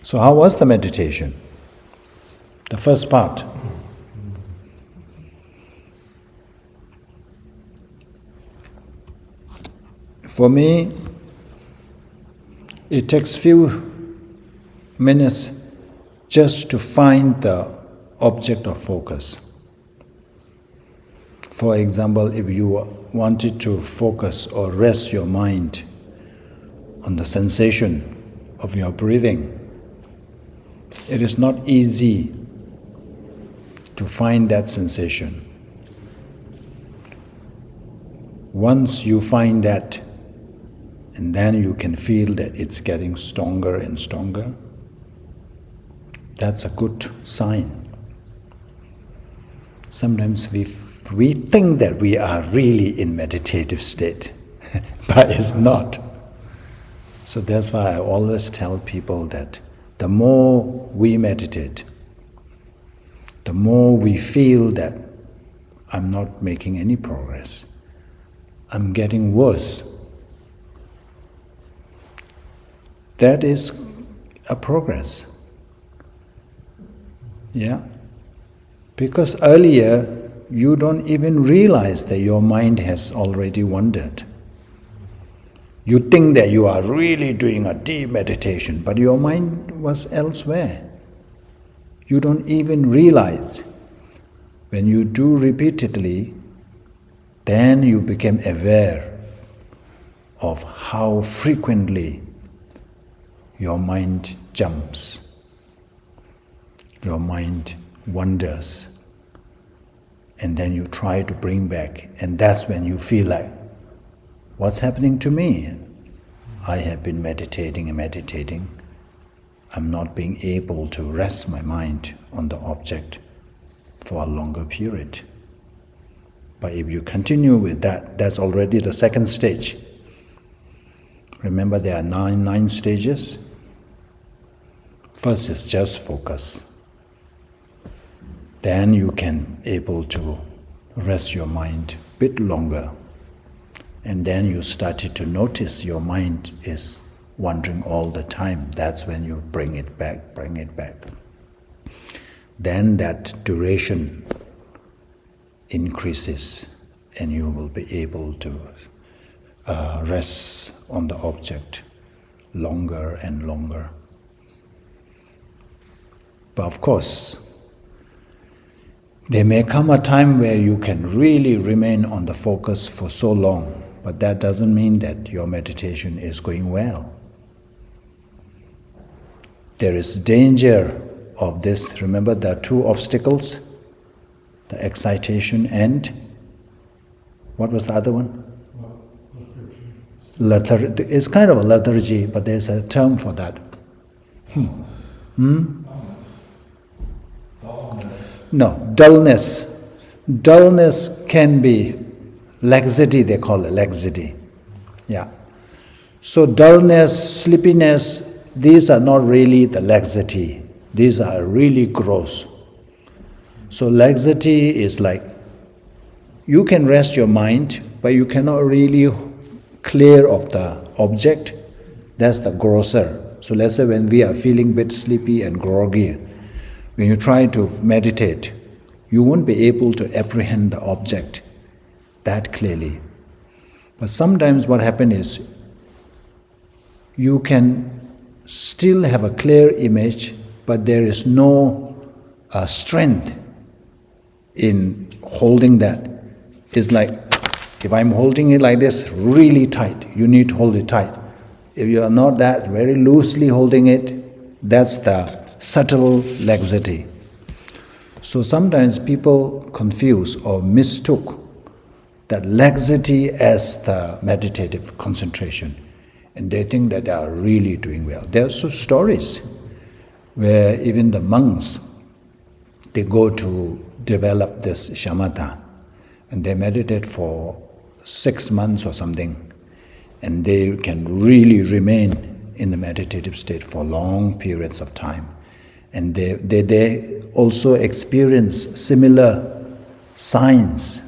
So how was the meditation? The first part. For me, it takes few minutes just to find the object of focus. For example, if you wanted to focus or rest your mind on the sensation of your breathing, it is not easy to find that sensation. Once you find that, and then you can feel that it's getting stronger and stronger, that's a good sign. Sometimes we think that we are really in meditative state, but it's not. So that's why I always tell people that the more we meditate, the more we feel that I'm not making any progress, I'm getting worse. That is a progress. Yeah? Because earlier, you don't even realize that your mind has already wandered. You think that you are really doing a deep meditation, but your mind was elsewhere. You don't even realize. When you do repeatedly, then you become aware of how frequently your mind jumps, your mind wanders, and then you try to bring back, and that's when you feel like, what's happening to me? I have been meditating and meditating. I'm not being able to rest my mind on the object for a longer period. But if you continue with that, that's already the second stage. Remember, there are nine stages. First is just focus. Then you can able to rest your mind a bit longer. And then you started to notice your mind is wandering all the time. That's when you bring it back. Then that duration increases and you will be able to rest on the object longer and longer. But of course, there may come a time where you can really remain on the focus for so long, but that doesn't mean that your meditation is going well. There is danger of this. Remember the two obstacles? The excitation and what was the other one? Lethargy. It's kind of a lethargy, but there's a term for that. No, dullness. Dullness can be laxity, they call it laxity. Yeah. So dullness, sleepiness, these are not really the laxity. These are really gross. So laxity is like, you can rest your mind, but you cannot really clear of the object. That's the grosser. So let's say when we are feeling a bit sleepy and groggy, when you try to meditate, you won't be able to apprehend the object that clearly. But sometimes what happens is, you can still have a clear image, but there is no strength in holding that. It's like, if I'm holding it like this, really tight, you need to hold it tight. If you are not that, very loosely holding it, that's the subtle laxity. So sometimes people confuse or mistook that laxity as the meditative concentration, and they think that they are really doing well. There are also stories where even the monks, they go to develop this shamatha, and they meditate for 6 months or something, and they can really remain in the meditative state for long periods of time. And they also experience similar signs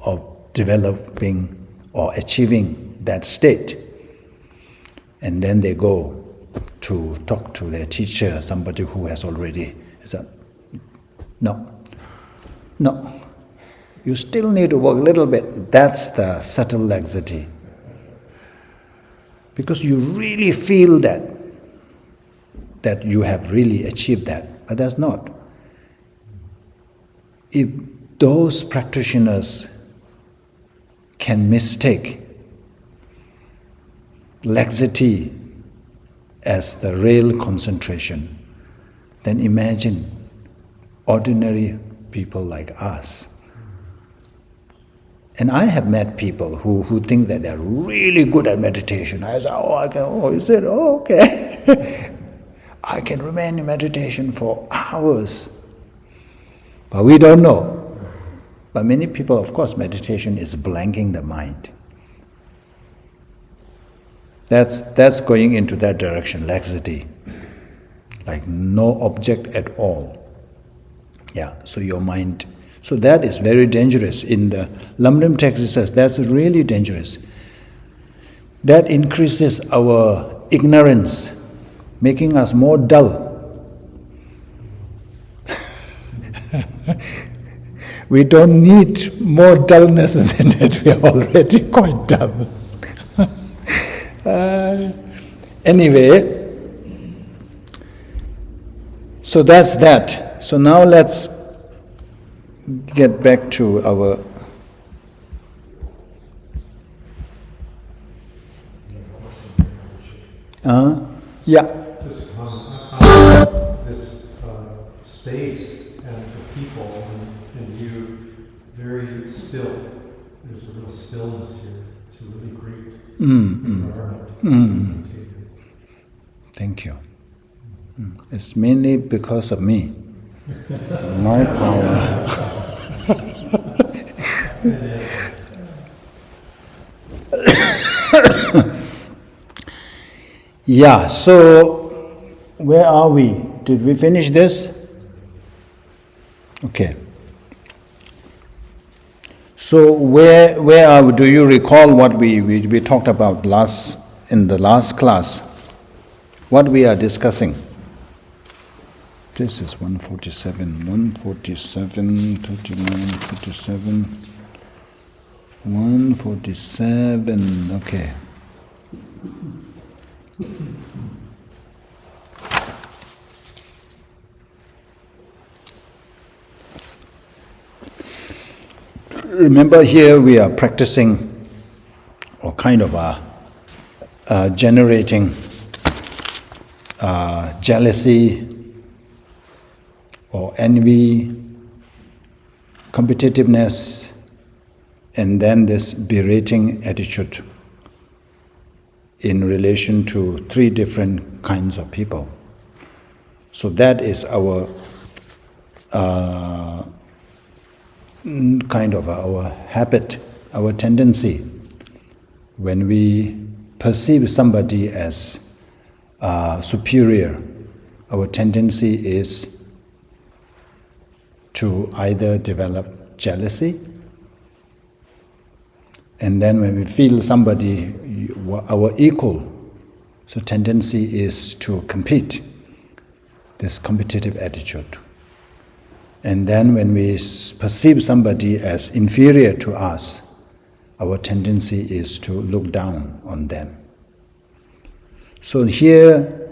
of developing or achieving that state. And then they go to talk to their teacher, somebody who has already said, no. You still need to work a little bit. That's the subtle laxity. Because you really feel that you have really achieved that, but that's not. If those practitioners can mistake laxity as the real concentration, then imagine ordinary people like us. And I have met people who think that they're really good at meditation. I say, is it? Oh, okay. I can remain in meditation for hours. But we don't know. But many people, of course, meditation is blanking the mind. That's going into that direction, laxity. Like no object at all. Yeah, so your mind. So that is very dangerous. In the Lamrim text it says that's really dangerous. That increases our ignorance, making us more dull. We don't need more dullness than that. We are already quite dull. Anyway, so that's that. So now let's get back to our yeah. Just how this space and the people and you very still. There's a real stillness here. It's a really great environment. Thank you. It's mainly because of me. My power. Yeah, so where are we? Did we finish this? Okay. So where are we? Do you recall what we talked about in the last class? What we are discussing? This is 147, 39, 47, 147, okay. Remember here we are practicing or kind of generating jealousy or envy, competitiveness, and then this berating attitude in relation to three different kinds of people. So that is our kind of our habit, our tendency. When we perceive somebody as superior, our tendency is to either develop jealousy, and then when we feel somebody our equal, so tendency is to compete, this competitive attitude. And then when we perceive somebody as inferior to us, our tendency is to look down on them. So here,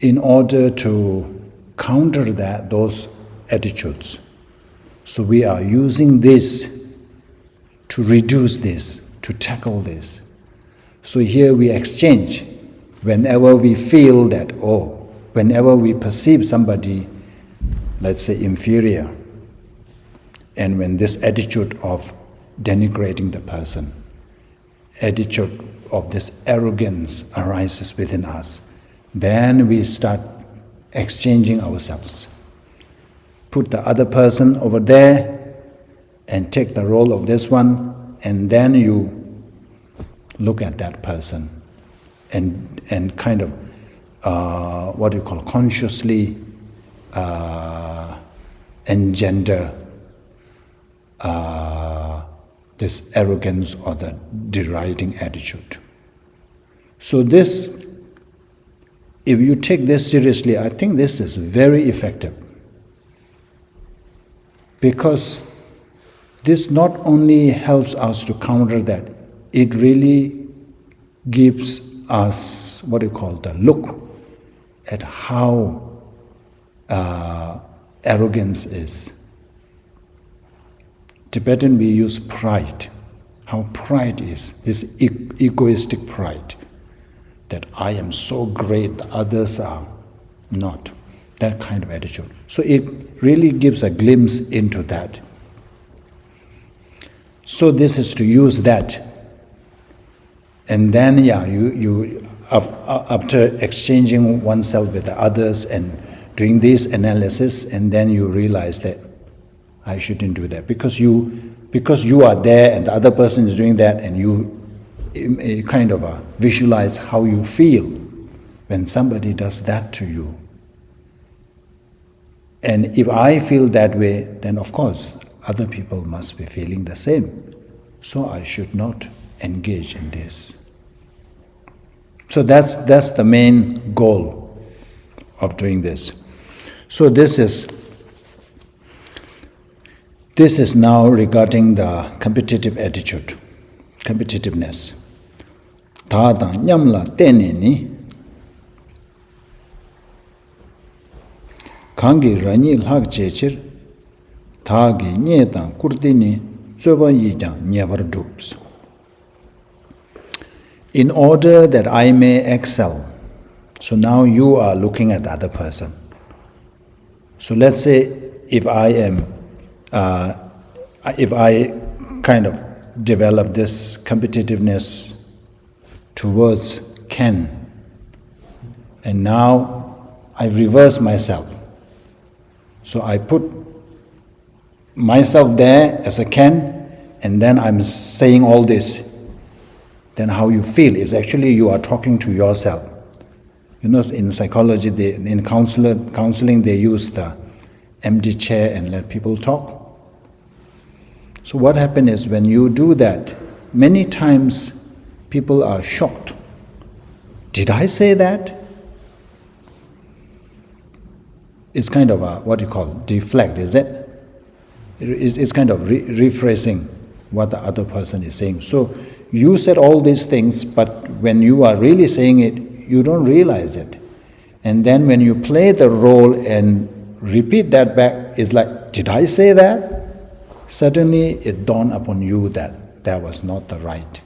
in order to counter those attitudes, so we are using this to reduce this, to tackle this. So here we exchange. Whenever we feel that, whenever we perceive somebody, let's say inferior, and when this attitude of denigrating the person, attitude of this arrogance arises within us, then we start exchanging ourselves. Put the other person over there and take the role of this one, and then you look at that person and kind of consciously engender this arrogance or the deriding attitude. So this if you take this seriously, I think this is very effective. Because this not only helps us to counter that, it really gives us the look at how arrogance is. Tibetan we use pride, how pride is, this egoistic pride, that I am so great, the others are not, that kind of attitude. So it really gives a glimpse into that. So this is to use that. And then, you after exchanging oneself with the others and doing this analysis, and then you realize that I shouldn't do that because you are there and the other person is doing that, and you kind of visualize how you feel when somebody does that to you. And if I feel that way, then of course other people must be feeling the same. So I should not engage in this. So that's the main goal of doing this. So this is now regarding the competitive attitude, competitiveness. Tāda nyamla tene ni kangi rani lhag chechir tāgi nyeta kurdini tsoba yijang nyavar dupes. In order that I may excel. So now you are looking at the other person. So let's say if I kind of develop this competitiveness towards Ken, and now I reverse myself. So I put myself there as a Ken, and then I'm saying all this. Then how you feel is actually you are talking to yourself. You know, in psychology, in counseling, they use the empty chair and let people talk. So what happens is when you do that, many times people are shocked. Did I say that? It's kind of deflect, is it? It's kind of rephrasing what the other person is saying. So you said all these things, but when you are really saying it, you don't realize it. And then when you play the role and repeat that back, it's like, did I say that? Suddenly it dawned upon you that that was not the right,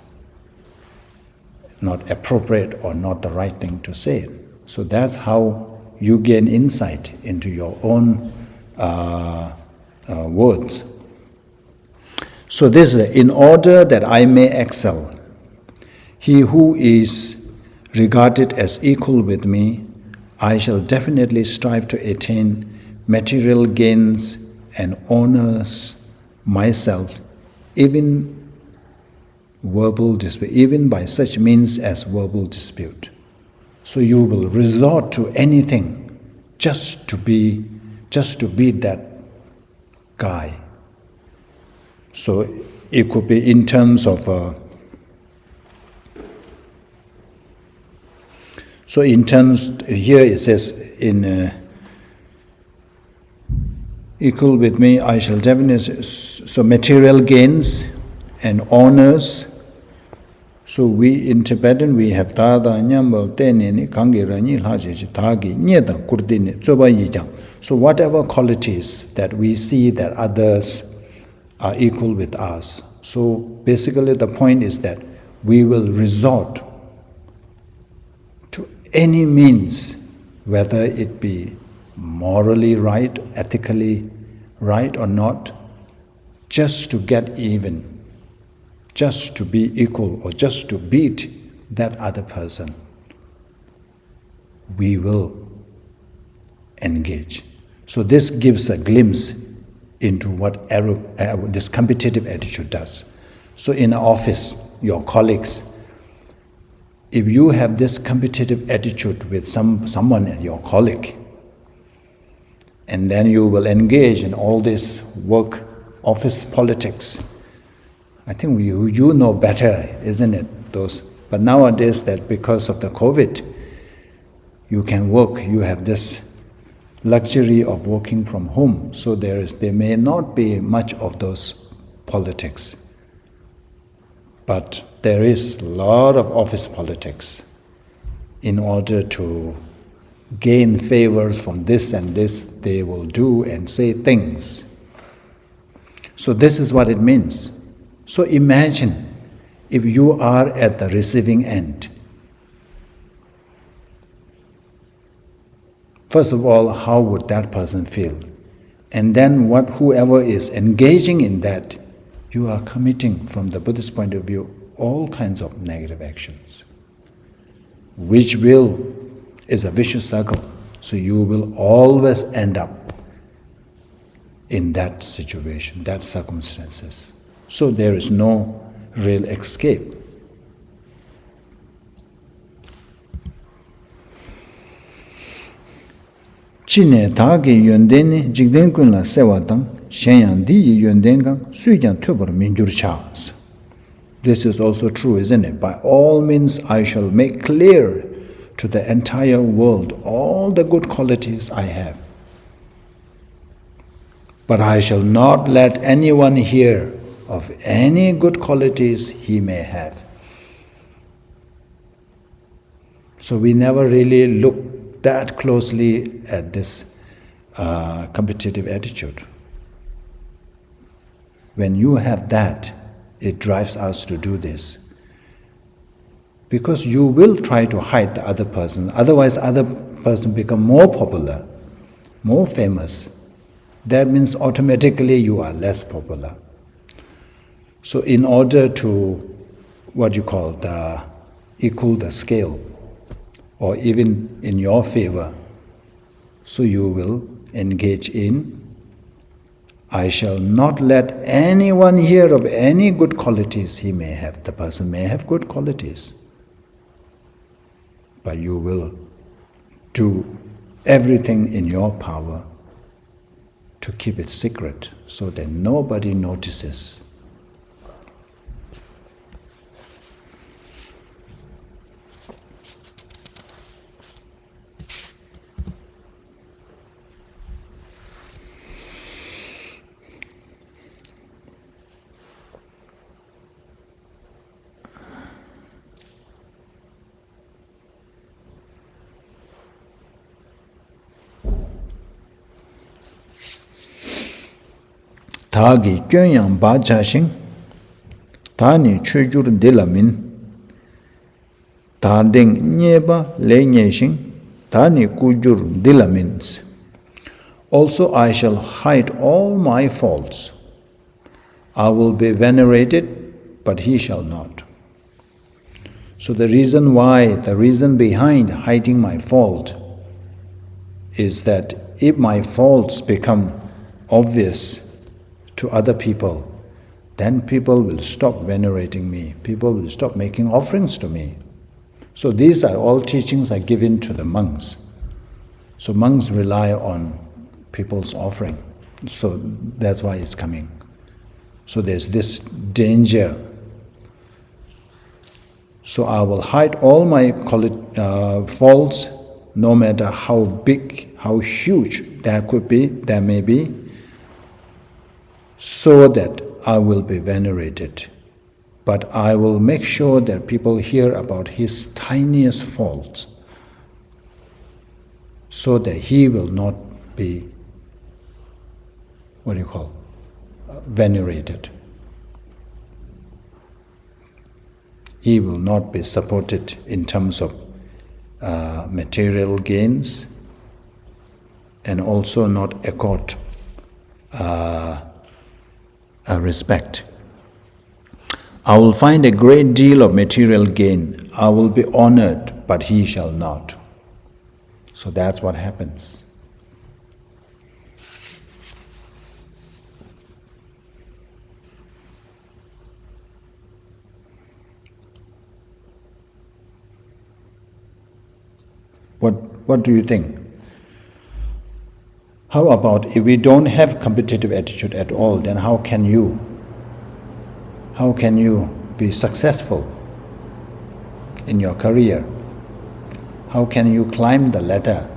not appropriate or not the right thing to say. So that's how you gain insight into your own words. So this is in order that I may excel. He who is regarded as equal with me, I shall definitely strive to attain material gains and honors myself, even verbal dispute, even by such means as verbal dispute. So you will resort to anything just to beat that guy. So it could be in terms of here it says in equal with me, I shall definitely, so material gains and honors. So we in Tibetan we have tada nyambal teneni kangi rani lhaji tagi nyeda kurdini tsoba yijang. So whatever qualities that we see that others are equal with us. So basically the point is that we will resort to any means, whether it be morally right, ethically right or not, just to get even, just to be equal or just to beat that other person. We will engage. So this gives a glimpse into what this competitive attitude does. So in an office, your colleagues, if you have this competitive attitude with someone, your colleague, and then you will engage in all this work, office politics, I think you know better, isn't it? But nowadays, that because of the COVID, you can work, you have this luxury of working from home, so there may not be much of those politics. But there is a lot of office politics in order to gain favors from this and this, they will do and say things. So this is what it means. So imagine if you are at the receiving end. First of all, how would that person feel? And then whoever is engaging in that, you are committing, from the Buddhist point of view, all kinds of negative actions, which is a vicious circle. So you will always end up in that situation, that circumstances. So there is no real escape. Chine taagi yondeni jigden kunla sewa tang shenyang di yonden gang suijang tubar minjur chaas. This is also true, isn't it? By all means, I shall make clear to the entire world all the good qualities I have. But I shall not let anyone hear of any good qualities he may have. So we never really look that closely at this competitive attitude. When you have that, it drives us to do this. Because you will try to hide the other person, otherwise other person become more popular, more famous. That means automatically you are less popular. So in order to, equal the scale, or even in your favor, so you will engage in, I shall not let anyone hear of any good qualities he may have. The person may have good qualities, but you will do everything in your power to keep it secret so that nobody notices. Taagi kyönyang ba chashing, tani chujur dilamin, tading nyeba le nyeshing, tani kujur dilamins. Also I shall hide all my faults. I will be venerated, but he shall not. So the reason behind hiding my fault is that if my faults become obvious to other people, then people will stop venerating me. People will stop making offerings to me. So these are all teachings are given to the monks. So monks rely on people's offering. So that's why it's coming. So there's this danger. So I will hide all my faults, no matter how big, how huge there may be, so that I will be venerated. But I will make sure that people hear about his tiniest faults, so that he will not be, venerated. He will not be supported in terms of material gains, and also not accord respect. I will find a great deal of material gain. I will be honored, but he shall not. So that's what happens. What do you think? How about if we don't have competitive attitude at all, then how can you be successful in your career? How can you climb the ladder?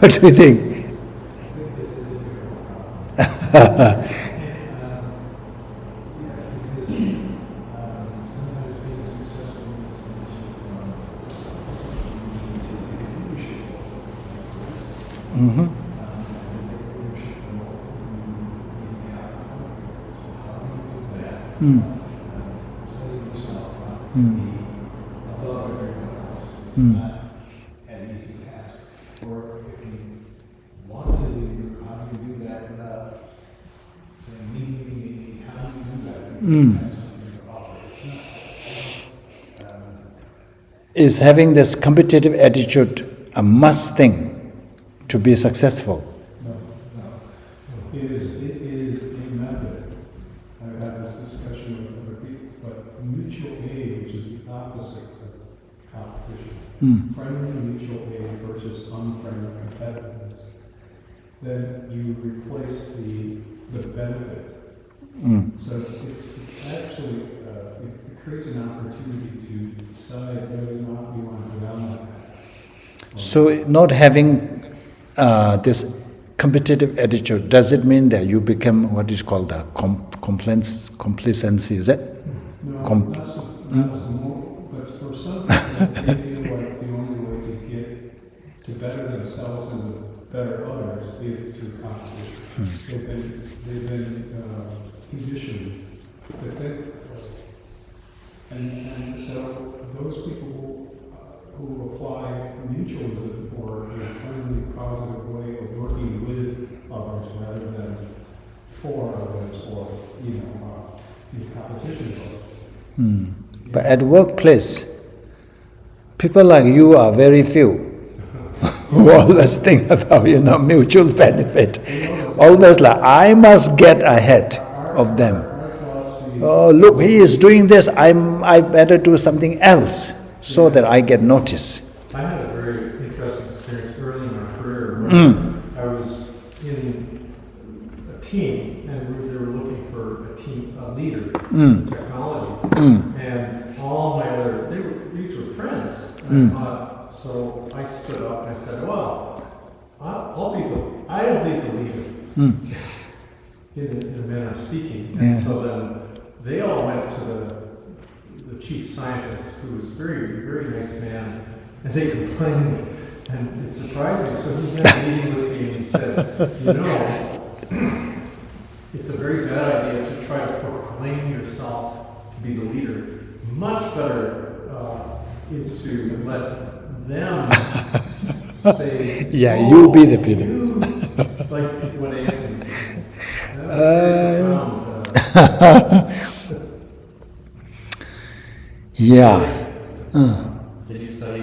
What do you think? Mm-hmm. Mm. Mm. Mm. An easy task. Or if you want to leave, how do you do that without meaning? How do you do that? Mm. Is having this competitive attitude a must thing to be successful? No. It is a method. I've had this discussion with other people, but mutual aid, which is the opposite of competition. Mm. Friendly mutual aid versus unfriendly competitiveness. Then you replace the benefit. Mm. So it's actually, it creates an opportunity to decide whether or not you want to go down that path. So not having this competitive attitude, does it mean that you become what is called the complacency, is it? No, that's more, but for some people, they feel like the only way to get to better themselves and to better others is through competition. They've been conditioned to think, and so those people who apply mutualism or a friendly, positive way of working with others rather than for others or, in competition with others. Mm. But at workplace, people like you are very few who always think about, mutual benefit. Always like, I must get ahead of them. Oh, look, he is doing this, I better do something else so that I get noticed. I had a very interesting experience early in my career where I was in a team and they were looking for a leader in technology. And all my these were friends. And I thought, so I stood up and I said, well, I'll be the leader in a manner of speaking. And so then they all went to the chief scientist, who was a very, very nice man, and they complained, and it surprised me. So he had a meeting with me and he said, it's a very bad idea to try to proclaim yourself to be the leader. Much better is to let them say, you be the leader. Like what Anthony said. That was very profound. Did you study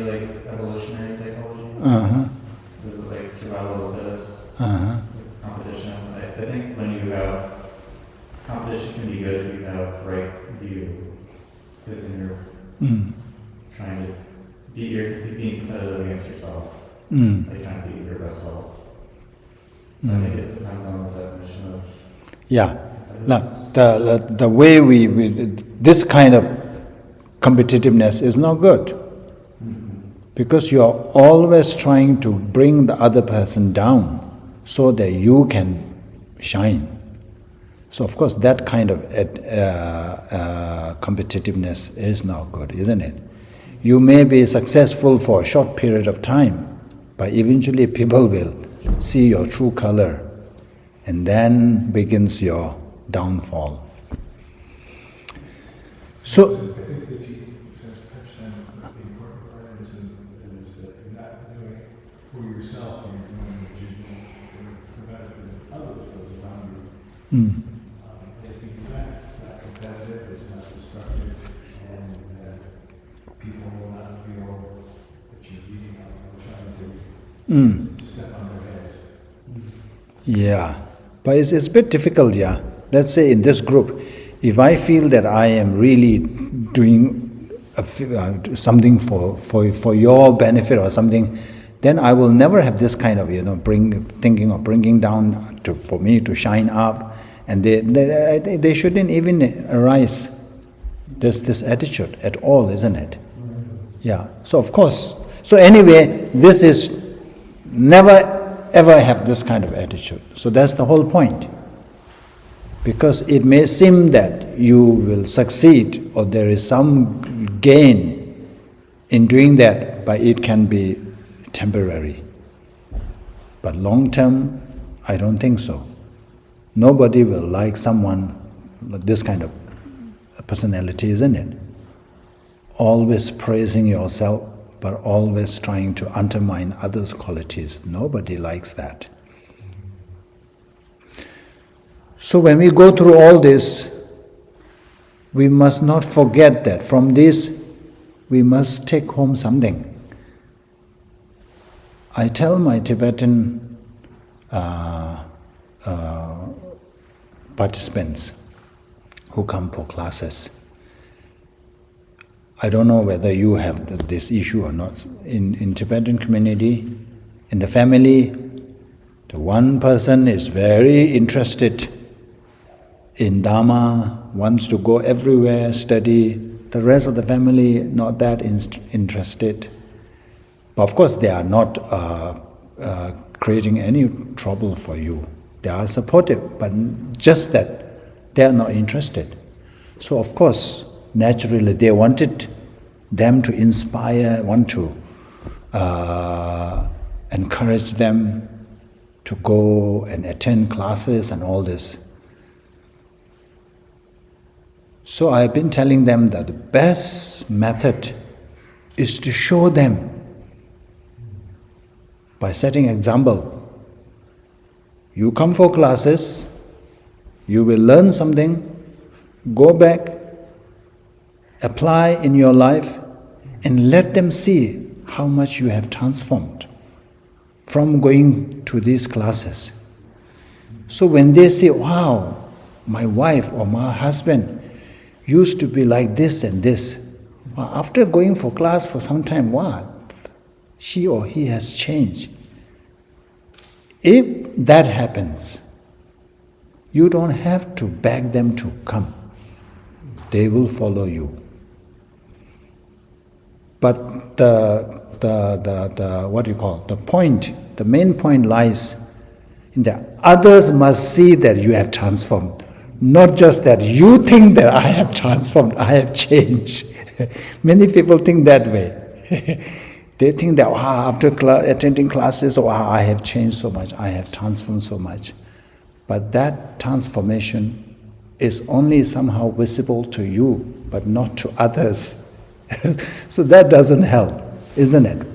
evolutionary psychology? Was it survival of the fittest? Competition. I think when you have competition can be good if you have right view, because then you're trying to being competitive against yourself, like trying to be your best self. I think it depends on the definition of. Now, the way we this kind of competitiveness is not good, because you are always trying to bring the other person down so that you can shine. So of course that kind of competitiveness is not good, isn't it? You may be successful for a short period of time, but eventually people will see your true color, and then begins your downfall. So, I think that you touched on the important part is that you're not doing it for yourself, you're doing what you're doing for the benefit of others, those around you. If you do that, it's not competitive, it's not destructive, and people will not feel that you're beating them or trying to step on their heads. But it's a bit difficult, Let's say in this group, if I feel that I am really doing something for your benefit or something, then I will never have this kind of thinking of bringing down for me to shine up, and they shouldn't even arise this attitude at all, isn't it? Yeah. So of course. So anyway, this is never ever have this kind of attitude. So that's the whole point. Because it may seem that you will succeed or there is some gain in doing that, but it can be temporary. But long term, I don't think so. Nobody will like someone with this kind of personality, isn't it? Always praising yourself, but always trying to undermine others' qualities. Nobody likes that. So when we go through all this, we must not forget that from this, we must take home something. I tell my Tibetan participants who come for classes, I don't know whether you have this issue or not. In Tibetan community, in the family, the one person is very interested in Dharma, wants to go everywhere, study. The rest of the family not that interested. But of course, they are not creating any trouble for you. They are supportive, but just that they are not interested. So of course, naturally, they wanted them to inspire, want to encourage them to go and attend classes and all this. So I've been telling them that the best method is to show them by setting example. You come for classes, you will learn something, go back, apply in your life, and let them see how much you have transformed from going to these classes. So when they say, wow, my wife or my husband used to be like this and this, well, after going for class for some time, what? She or he has changed. If that happens, you don't have to beg them to come. They will follow you. But the main point lies in that others must see that you have transformed. Not just that you think that I have transformed, I have changed. Many people think that way. They think that after attending classes, I have changed so much, I have transformed so much. But that transformation is only somehow visible to you, but not to others. So that doesn't help, isn't it?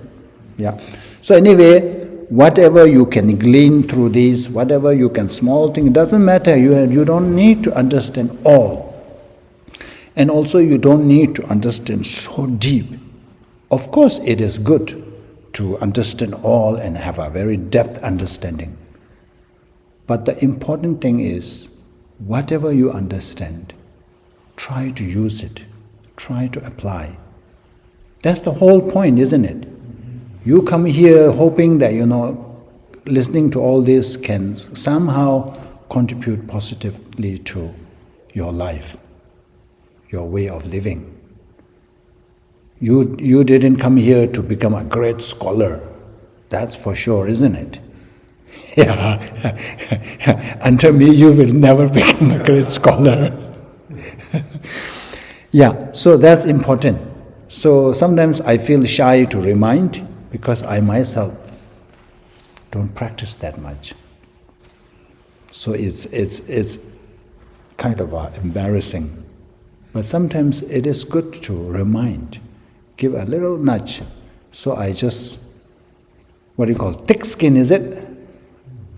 Yeah. So anyway, whatever you can glean through these, whatever you can, small thing, it doesn't matter. You don't need to understand all. And also you don't need to understand so deep. Of course it is good to understand all and have a very depth understanding. But the important thing is, whatever you understand, try to use it, try to apply. That's the whole point, isn't it? You come here hoping that, listening to all this can somehow contribute positively to your life, your way of living. You didn't come here to become a great scholar, that's for sure, isn't it? Yeah, under me you will never become a great scholar. Yeah, so that's important. So sometimes I feel shy to remind because I myself don't practice that much. So it's kind of embarrassing. But sometimes it is good to remind, give a little nudge. So I just, thick skin, is it?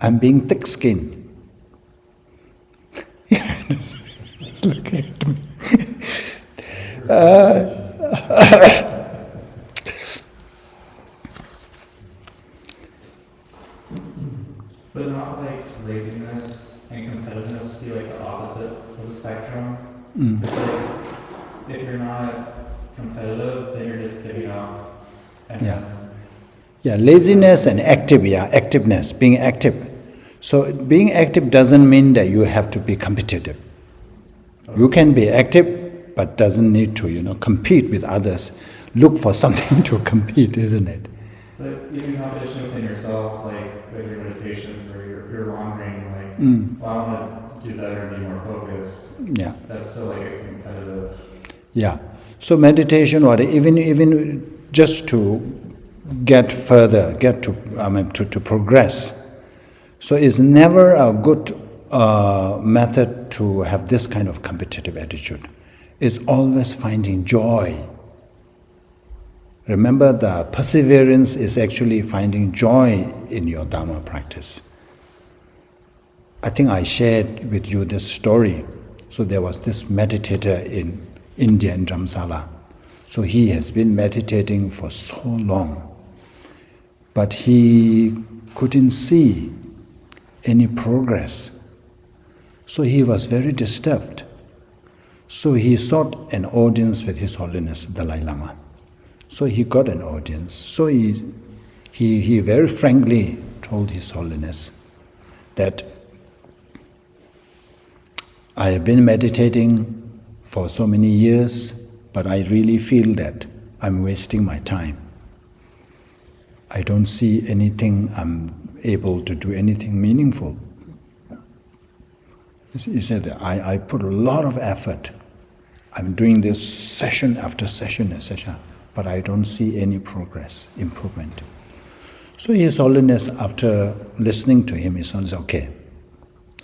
I'm being thick-skinned. It's looking at me. But not like laziness and competitiveness be like the opposite of the spectrum. It's like, if you're not competitive, then you're just giving up. Yeah, laziness and activeness, being active. So being active doesn't mean that you have to be competitive. You can be active, but doesn't need to, compete with others. Look for something to compete, isn't it? But even competition within yourself, like with your meditation or your wandering, like, well, I want to do better and be more focused. Yeah. That's still like a competitive. Yeah. So meditation, or even just to get further, to progress. So it's never a good method to have this kind of competitive attitude. It's always finding joy. Remember, the perseverance is actually finding joy in your Dharma practice. I think I shared with you this story. So there was this meditator in India, in Dharamsala. So he has been meditating for so long, but he couldn't see any progress. So he was very disturbed. So he sought an audience with His Holiness Dalai Lama. So he got an audience. So he very frankly told His Holiness that I have been meditating for so many years, but I really feel that I'm wasting my time. I don't see anything, I'm able to do anything meaningful. He said, I put a lot of effort. I'm doing this session after session, but I don't see any progress, improvement. So His Holiness, after listening to him, His Holiness, okay,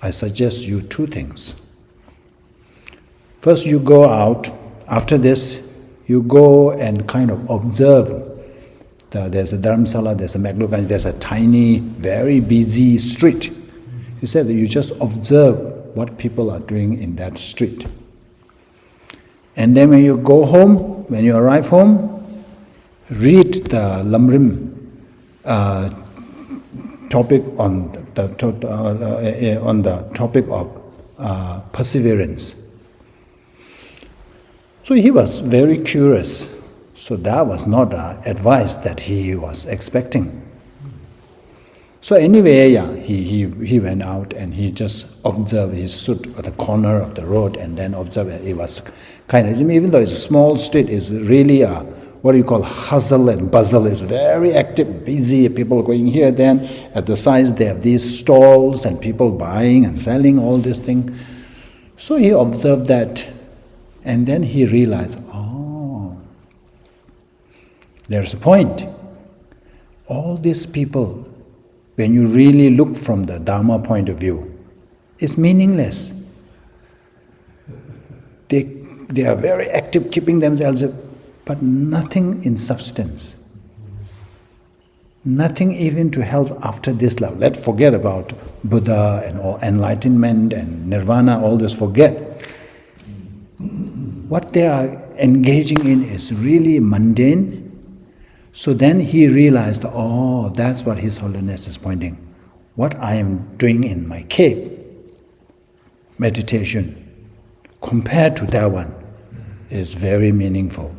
I suggest you two things. First, you go out. After this, you go and kind of observe. There's a Dharamsala, there's a Meghalaya, there's a tiny, very busy street. He said that you just observe what people are doing in that street. And then when you go home, when you arrive home, read the Lamrim topic on the topic of perseverance. So he was very curious. So that was not advice that he was expecting. So anyway, he went out and he just observed. He stood at the corner of the road and then observed. It was kind of, even though it's a small street, it's really a, what do you call, hustle and bustle. It's very active, busy, people going here, then at the sides they have these stalls and people buying and selling all this thing. So he observed that, and then he realized, there's a point. All these people, when you really look from the Dharma point of view, it's meaningless. They are very active, keeping themselves up, but nothing in substance. Nothing even to help after this life. Let's forget about Buddha and all enlightenment and nirvana, all this, forget. What they are engaging in is really mundane. So then he realized, that's what His Holiness is pointing. What I am doing in my cave, meditation, compared to that one, is very meaningful.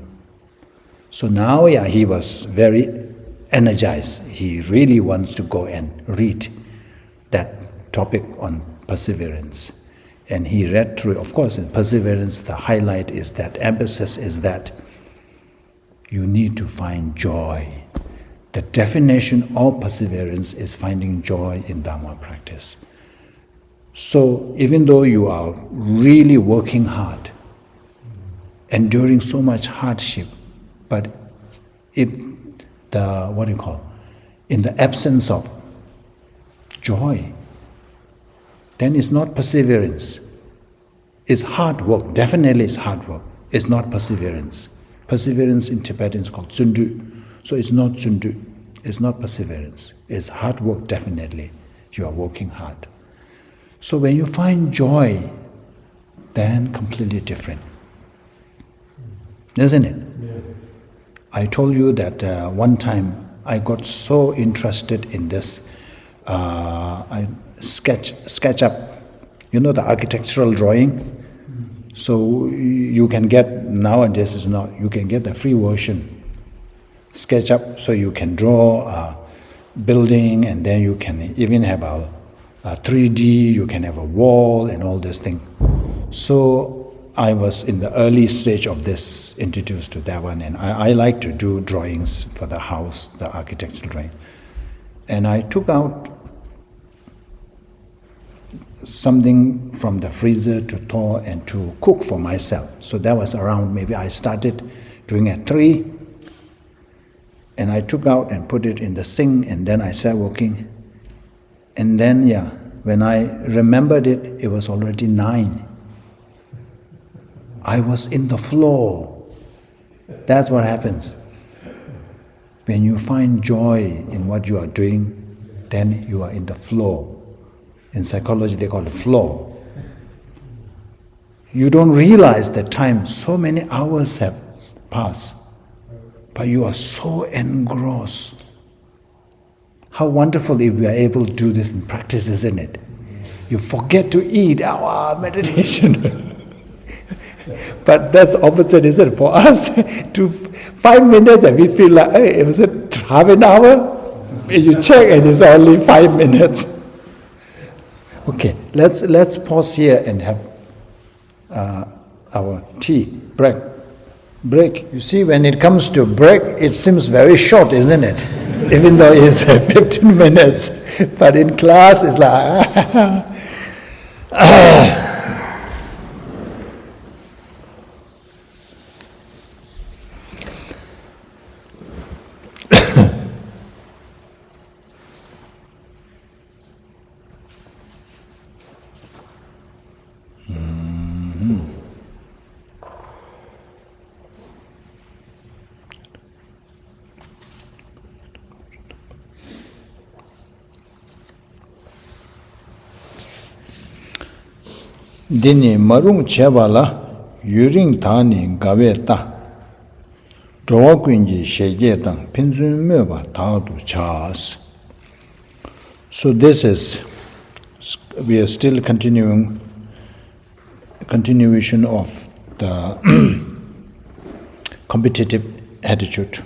So now, he was very energized. He really wants to go and read that topic on perseverance. And he read through, of course, in perseverance, the highlight is that, emphasis is that you need to find joy. The definition of perseverance is finding joy in Dharma practice. So even though you are really working hard, enduring so much hardship, but if in the absence of joy, then it's not perseverance. It's hard work, definitely it's hard work. It's not perseverance. Perseverance in Tibetan is called tsundu. So it's not tsundu, it's not perseverance. It's hard work, definitely. You are working hard. So when you find joy, then completely different. Isn't it? Yeah. I told you that one time I got so interested in this I sketch up, the architectural drawing. So you can get, nowadays is not, you can get the free version, SketchUp, so you can draw a building and then you can even have a 3D, you can have a wall and all this thing. So I was in the early stage of this, introduced to that one, and I like to do drawings for the house, the architectural drawing. And I took out something from the freezer to thaw and to cook for myself. So that was around, maybe I started doing at 3, and I took out and put it in the sink, and then I started working. And then, when I remembered it, it was already 9. I was in the flow. That's what happens. When you find joy in what you are doing, then you are in the flow. In psychology, they call it flow. You don't realize that time, so many hours have passed, but you are so engrossed. How wonderful if we are able to do this in practice, isn't it? You forget to eat, meditation. But that's opposite, isn't it? For us, to 5 minutes and we feel like, hey, was it half an hour? You check and it's only 5 minutes. Okay, let's pause here and have our tea break. You see, when it comes to break, it seems very short, isn't it? Even though it's 15 minutes, but in class it's like. Dini marung chevala yuring thani gawe ta drawa kunji shege tang pinzun meba taadu chas. So this is, we are still continuation of the competitive attitude.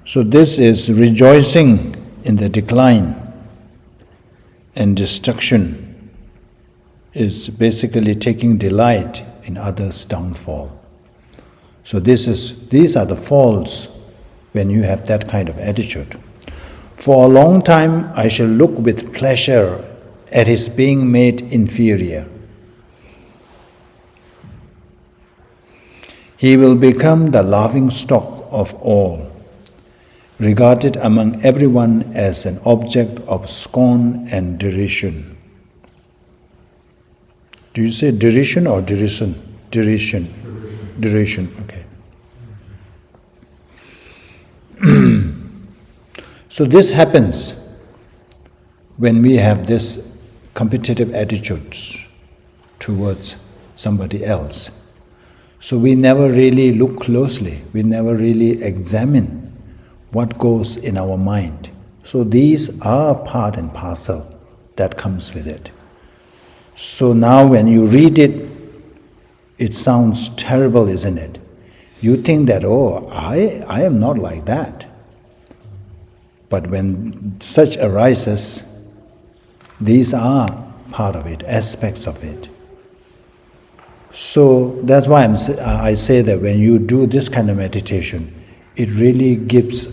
So this is rejoicing in the decline and destruction, is basically taking delight in others' downfall. So these are the faults when you have that kind of attitude. For a long time, I shall look with pleasure at his being made inferior. He will become the laughingstock of all, regarded among everyone as an object of scorn and derision. Do you say derision or derision? Derision. Derision, okay. So this happens when we have this competitive attitudes towards somebody else. So we never really look closely, we never really examine what goes in our mind. So these are part and parcel that comes with it. So now when you read it, it sounds terrible, isn't it? You think that, I am not like that. But when such arises, these are part of it, aspects of it. So that's why I say that when you do this kind of meditation, it really gives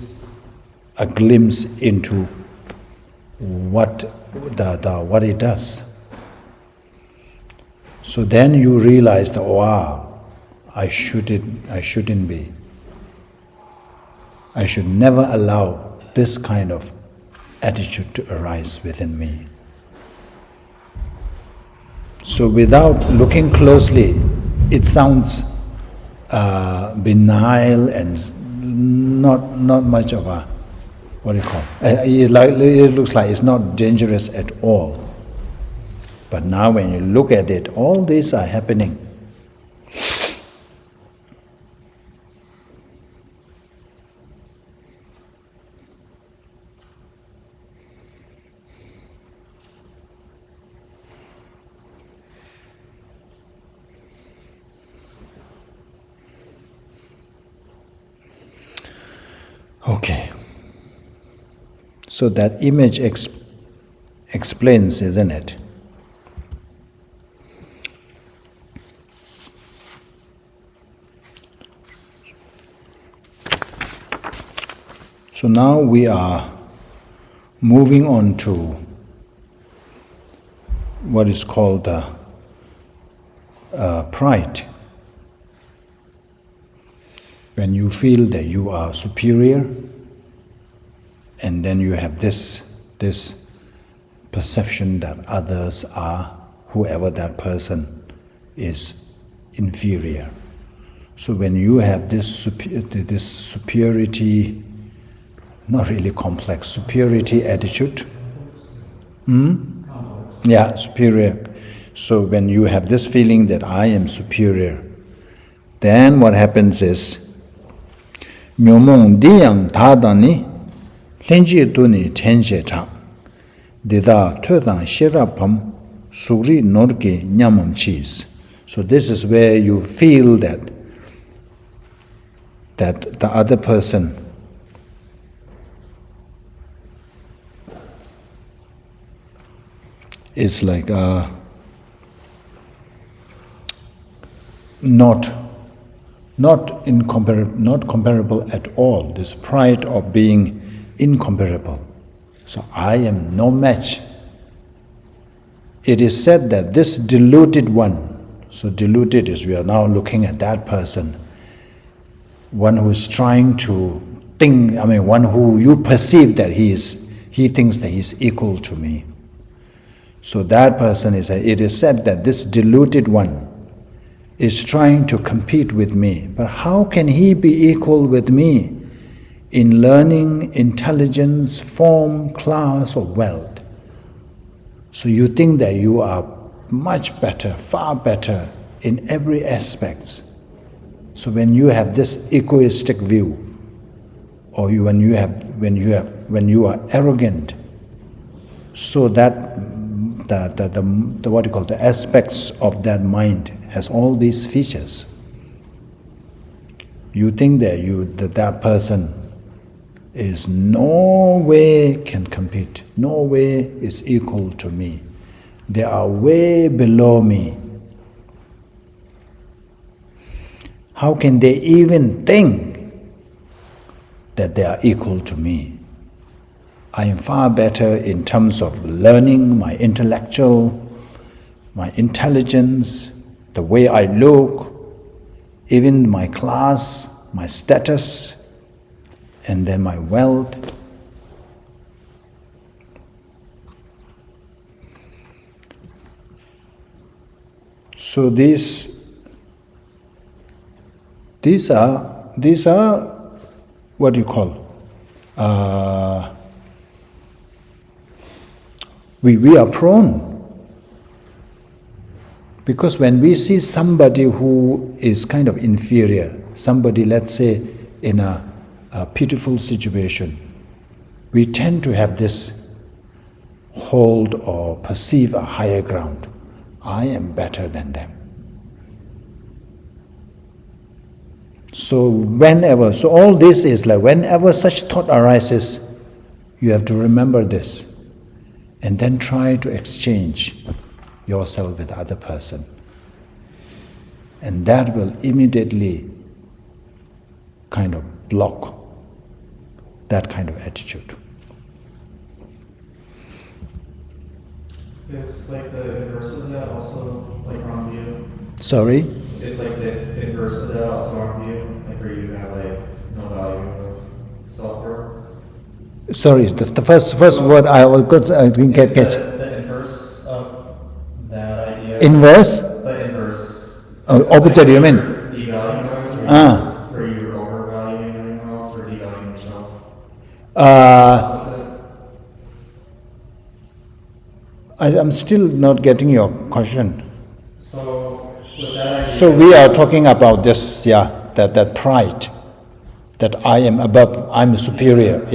a glimpse into what it does. So then you realize that, I shouldn't be. I should never allow this kind of attitude to arise within me. So without looking closely, it sounds benign and not much of a, it looks like it's not dangerous at all. But now when you look at it, all these are happening. Okay. So that image explains, isn't it? So now we are moving on to what is called pride. When you feel that you are superior, and then you have this perception that others are, whoever that person is, inferior. So when you have this superiority, not really complex, superiority attitude, yeah, superior. So when you have this feeling that I am superior, then what happens is, Myomong diyang thadani lenji duni chenje chang, dida tuedang shirapam suri norki nyamam cheese. So this is where you feel that the other person is like not comparable at all. This pride of being incomparable. So I am no match. It is said that this deluded one, so deluded is we are now looking at that person, one who is trying to think, one who you perceive that he thinks that he is equal to me. So that person it is said that this deluded one is trying to compete with me. But how can he be equal with me in learning, intelligence, form, class, or wealth? So you think that you are much better, far better in every aspect. So when you have this egoistic view, or when you are arrogant, so that the aspects of that mind has all these features. You think that that person is no way can compete, no way is equal to me. They are way below me. How can they even think that they are equal to me? I am far better in terms of learning, my intellectual, my intelligence, the way I look, even my class, my status, and then my wealth. So these are what you call we are prone. Because when we see somebody who is kind of inferior, somebody, let's say, in a pitiful situation, we tend to have this hold or perceive a higher ground. I am better than them. So all this is like whenever such thought arises, you have to remember this and then try to exchange yourself with the other person. And that will immediately kind of block that kind of attitude. Is like the inverse of that also like wrong view? Sorry? Is like the inverse of that also wrong view? Like where you have like no value of self-worth? Sorry, the first word I didn't catch. The inverse of that idea. Inverse? The inverse. Opposite, you mean? Devaluing others, where you're overvaluing everyone else, or devaluing yourself? I'm still not getting your question. So, with that idea, So we are talking about this, that pride, that I am above, I'm superior, But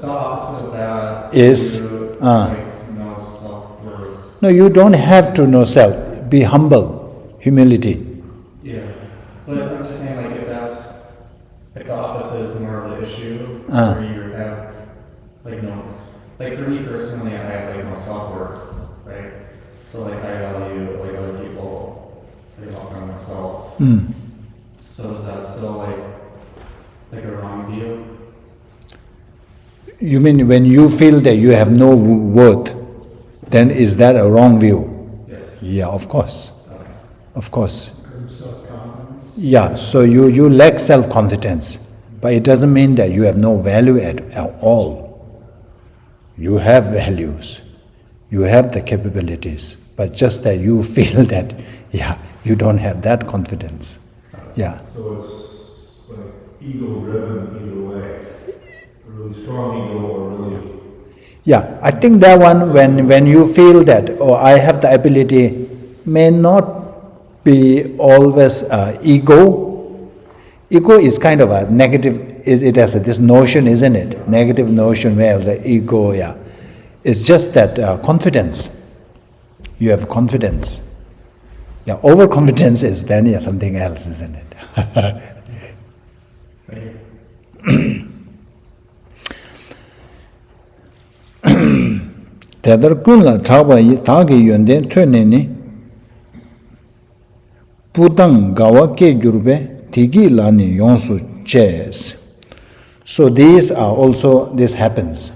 the opposite of that is like no self-worth. No, you don't have to know self. Be humble, humility. Yeah, but I'm just saying, like, if that's like the opposite is more of the issue, where you have like no, like for me personally, I have like no self-worth, right? So like I value like other people, like on myself. So is that still like a wrong view? You mean when you feel that you have no worth, then is that a wrong view? Yes. Yeah, of course. Okay. Of course. Self-confidence? Yeah, so you lack self-confidence, but it doesn't mean that you have no value at all. You have values, you have the capabilities, but just that you feel that, yeah, you don't have that confidence. Yeah. So it's like ego-driven either way, a really strong ego or really... Yeah, I think that one, when you feel that, oh, I have the ability, may not be always ego. Ego is kind of a negative, it has this notion, isn't it? Negative notion where the ego, yeah. It's just that confidence. You have confidence. Yeah, overconfidence is then something else, isn't it? Tedarkunla chaba tagi yonde töneni pudang gawa ke gyurbe tigi lani yonsu ches. So this happens.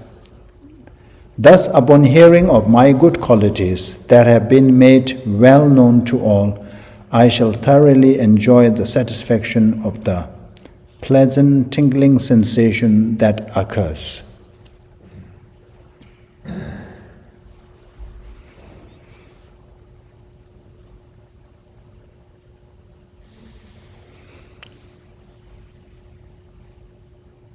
Thus, upon hearing of my good qualities that have been made well known to all, I shall thoroughly enjoy the satisfaction of the pleasant tingling sensation that occurs.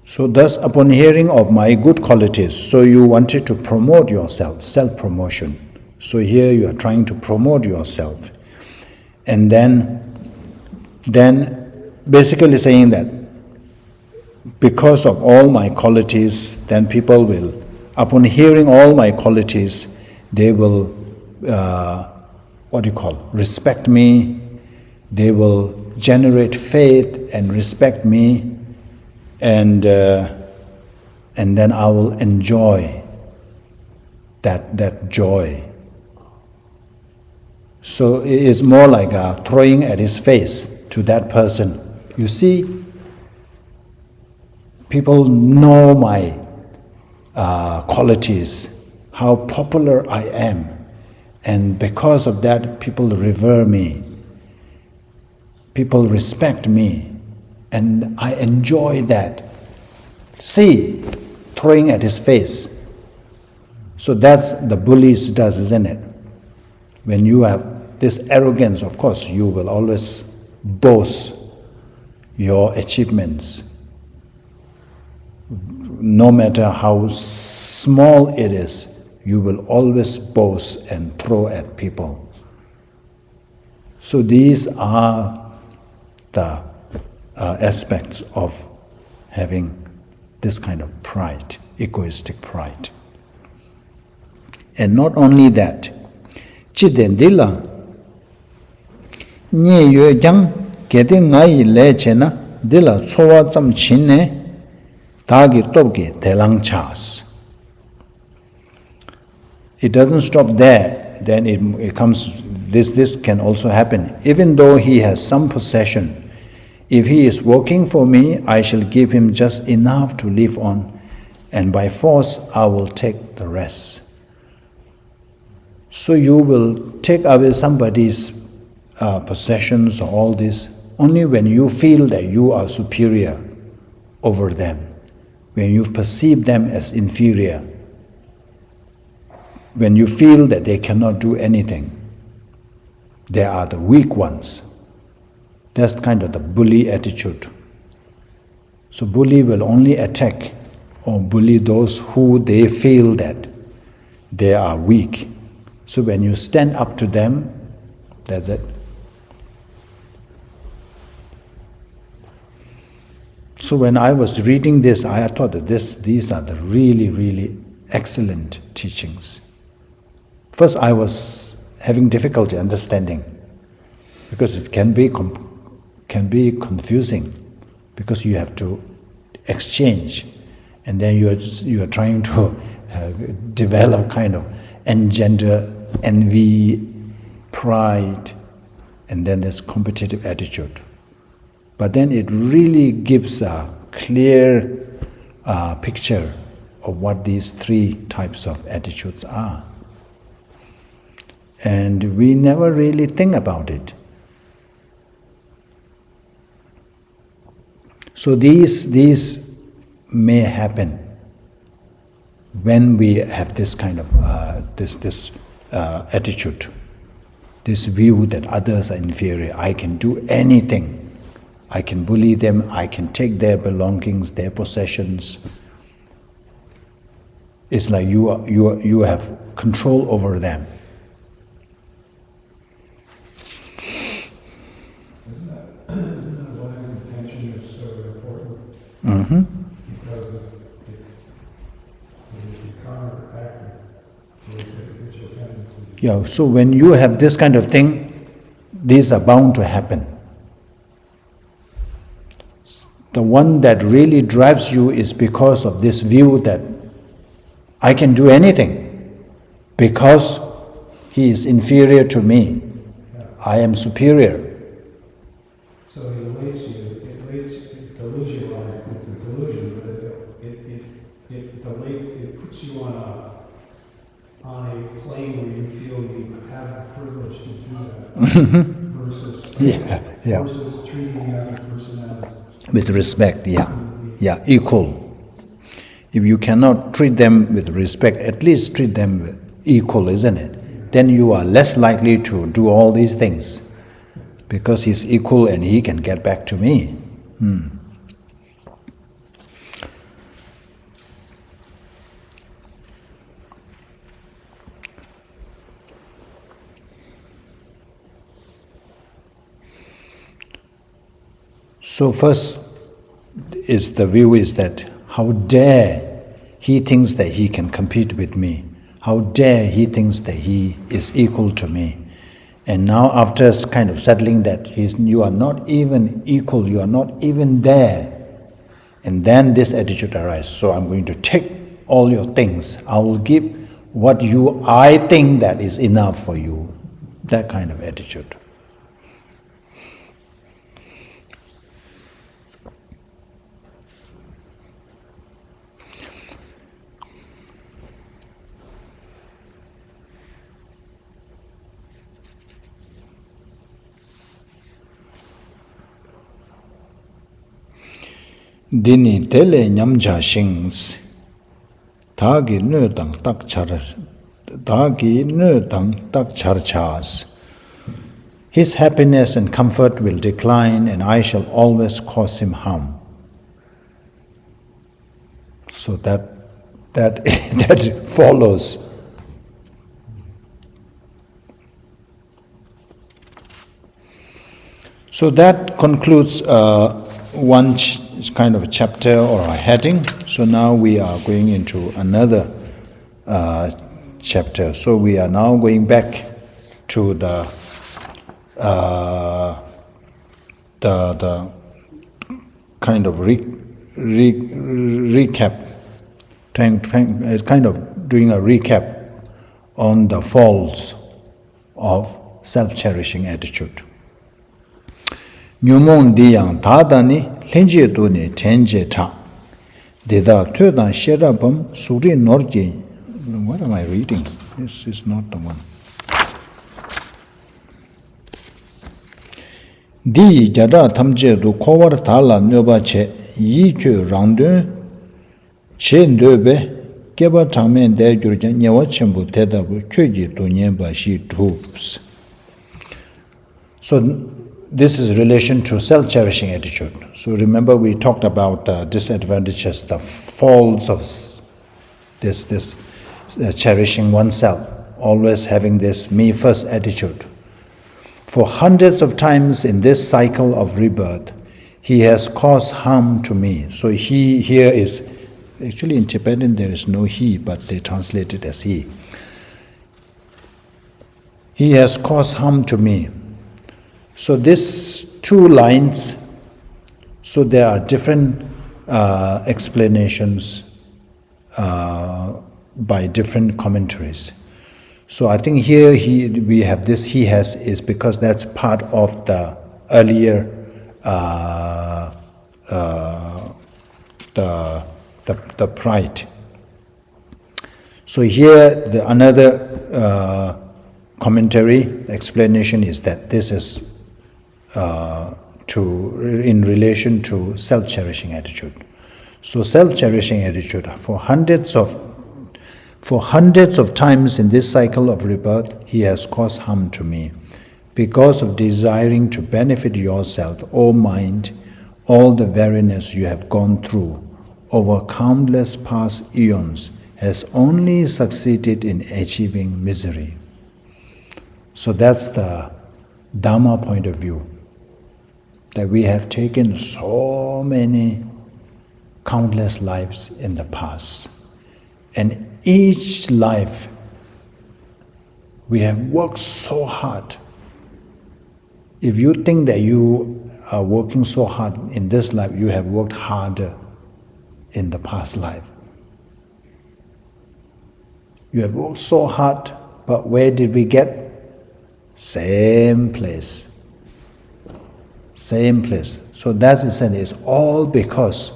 So thus, upon hearing of my good qualities, so you wanted to promote yourself, self-promotion. So here you are trying to promote yourself. And then basically saying that because of all my qualities, then people will, upon hearing all my qualities, they will, respect me, they will generate faith and respect me, and then I will enjoy that joy. So it is more like throwing at his face to that person. You see, people know my qualities, how popular I am, and because of that, people revere me, people respect me. And I enjoy that. See, throwing at his face. So that's the bullies does, isn't it? When you have this arrogance, of course, you will always boast your achievements. No matter how small it is, you will always boast and throw at people. So these are the aspects of having this kind of pride, egoistic pride. And not only that, chidendila nye yue jang kete ngai le chena dila chowa tsam chine tagi topge telang chas. It doesn't stop there. Then it comes. This can also happen. Even though he has some possession, if he is working for me, I shall give him just enough to live on, and by force I will take the rest. So you will take away somebody's possessions or all this only when you feel that you are superior over them, when you perceive them as inferior, when you feel that they cannot do anything. They are the weak ones. That's kind of the bully attitude. So bully will only attack or bully those who they feel that they are weak. So when you stand up to them, that's it. So when I was reading this, I thought that these are the really, really excellent teachings. First, I was having difficulty understanding because it can be confusing because you have to exchange, and then you are trying to develop kind of engender envy, pride, and then this competitive attitude. But then it really gives a clear picture of what these three types of attitudes are. And we never really think about it. So these may happen when we have this kind of attitude, this view that others are inferior. I can do anything. I can bully them. I can take their belongings, their possessions. It's like you have control over them. Isn't that why intention is so important? Mm-hmm. Because it counteracting those habitual tendencies. Yeah, so when you have this kind of thing, these are bound to happen. The one that really drives you is because of this view that I can do anything because he is inferior to me. I am superior. So it deludes you with the delusion, but it puts you on a plane where you feel you have the privilege to do that versus treating the other person as with respect, equal. If you cannot treat them with respect, at least treat them with equal, isn't it? Then you are less likely to do all these things because he's equal and he can get back to me. So first is the view is that how dare he thinks that he can compete with me. How dare he thinks that he is equal to me. And now after kind of settling that you are not even equal, you are not even there. And then this attitude arises. So I'm going to take all your things. I will give what I think that is enough for you. That kind of attitude. Dini tele nyamja shings Dagi nö dang tak char chas. His happiness and comfort will decline and I shall always cause him harm. So that follows. So that concludes one kind of a chapter or a heading. So now we are going into another chapter. So we are now going back to the kind of recap, kind of doing a recap on the faults of self-cherishing attitude. Nyumong diyang tadani lenje duni tenje ta. Dida tuedan sherabam suri norji. What am I reading? This is not the one. Di jada tamje du kowar tala nyoba che yi kyo rangdun che ndobe keba tangmen de gyurjan nyewa chenbu tedabu kyoji du nyenba shi dhoops. So this is relation to self-cherishing attitude. So remember we talked about the disadvantages, the faults of this cherishing oneself, always having this me-first attitude. For hundreds of times in this cycle of rebirth, he has caused harm to me. So he here is, actually in Tibetan there is no he, but they translate it as he. He has caused harm to me. So these two lines, so there are different explanations by different commentaries. So I think here we have this he has is because that's part of the earlier the pride So here, another commentary, explanation is that this is in relation to self-cherishing attitude. So self-cherishing attitude, for hundreds of times in this cycle of rebirth, he has caused harm to me. Because of desiring to benefit yourself, O mind, all the weariness you have gone through over countless past eons has only succeeded in achieving misery. So that's the Dharma point of view, that we have taken so many countless lives in the past. And each life, we have worked so hard. If you think that you are working so hard in this life, you have worked harder in the past life. You have worked so hard, but where did we get? Same place. Same place. So that's the sense. It's all because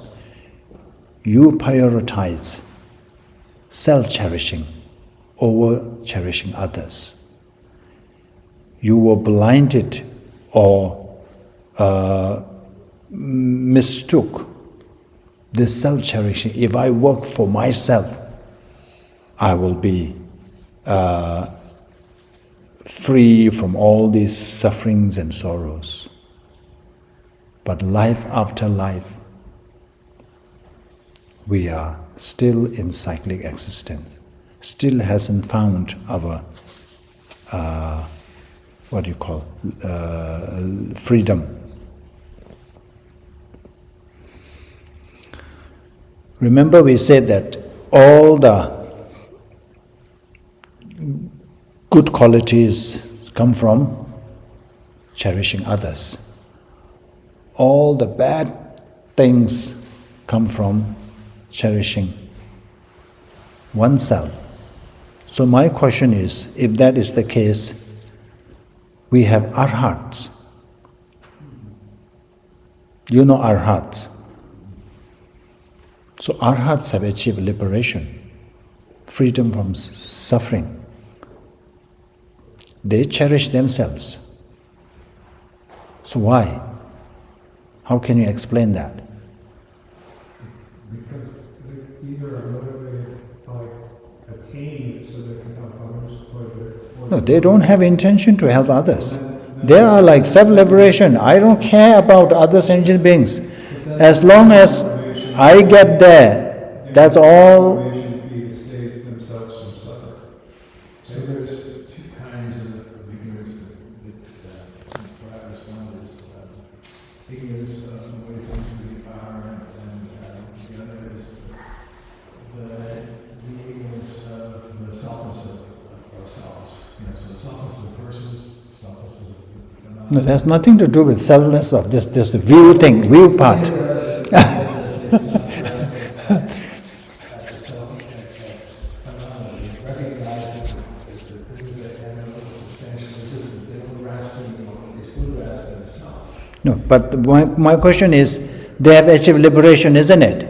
you prioritize self-cherishing over cherishing others. You were blinded or mistook this self-cherishing. If I work for myself, I will be free from all these sufferings and sorrows. But life after life, we are still in cyclic existence, still hasn't found our, freedom. Remember we said that all the good qualities come from cherishing others. All the bad things come from cherishing oneself. So my question is, if that is the case, we have arhats. You know arhats. So arhats have achieved liberation, freedom from suffering. They cherish themselves. So why? How can you explain that? Because they either are motivated by attaining it so they can help others, or No, they don't have intention to help others. They are like self-liberation. I don't care about other sentient beings. As long as I get there, that's all. motivation would be to save themselves from suffering. So there's two kinds of ignorance that practice. One is ignorance of the way things really are, and the other is the ignorance of the selflessness of ourselves. So the selflessness of persons, selflessness of phenomena. No, there's nothing to do with selflessness of this view thing, view part. No, but my question is, they have achieved liberation, isn't it?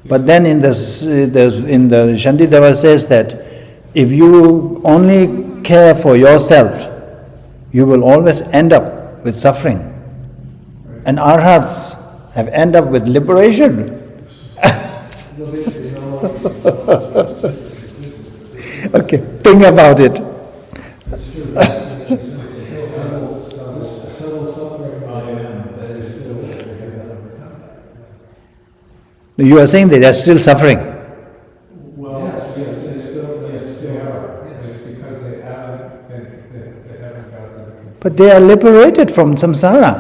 But then in the Shantideva says that if you only care for yourself, you will always end up with suffering. And arhats have end up with liberation. Okay, think about it. You are saying that they are still suffering. Well, yes, it's still are. Yes, because they haven't got the. But they are liberated from samsara.